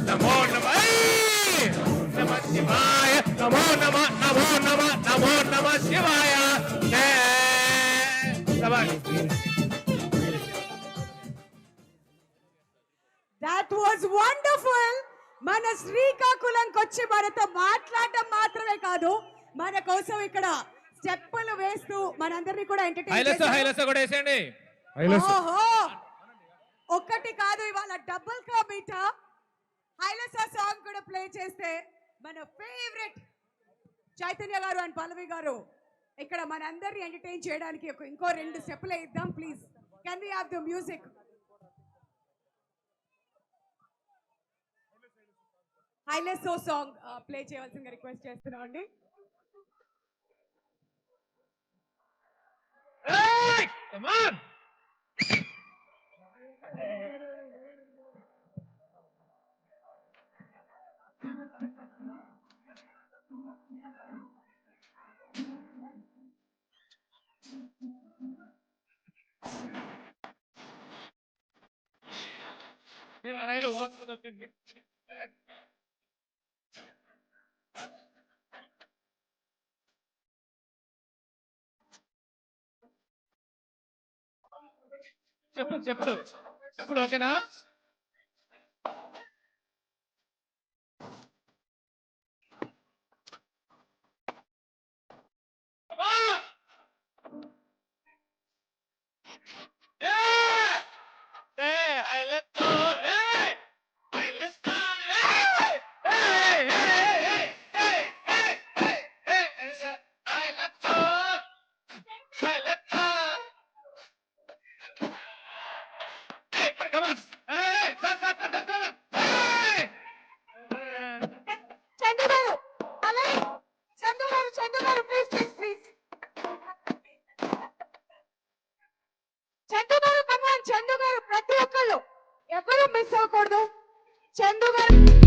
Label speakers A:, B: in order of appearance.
A: నమో నమ నమ శివాయ నమో నమ నమో నమ నమో నమ శివాయ.
B: That was wonderful. మన శ్రీకాకుళంకి వచ్చి మనతో మాట్లాడటం మాత్రమే కాదు, మన కోసం ఇక్కడ స్టెప్పులు వేస్తూ మనందరినీ కూడా ఎంటర్టైన్. ఓహో, ఒక్కటి కాదు, ఇవాళ డబుల్ కా మీటా హైలసా సాంగ్ కూడా ప్లే చేస్తే మన ఫేవరెట్ చైతన్య గారు అండ్ పల్లవి గారు ఇక్కడ మనందరినీ ఎంటర్టైన్ చేయడానికి ఇంకో 2 స్టెప్పులు ఇద్దాం. Please can we have the music? Hailesso song play చేయవలసిందిగా రిక్వెస్ట్ చేస్తున్నాం అండి.
A: చెప్పు ఓకేనా?
B: చందు గారు ప్రతి ఒక్కళ్ళు ఎవరు మిస్ అవ్వకూడదు. చందు గారు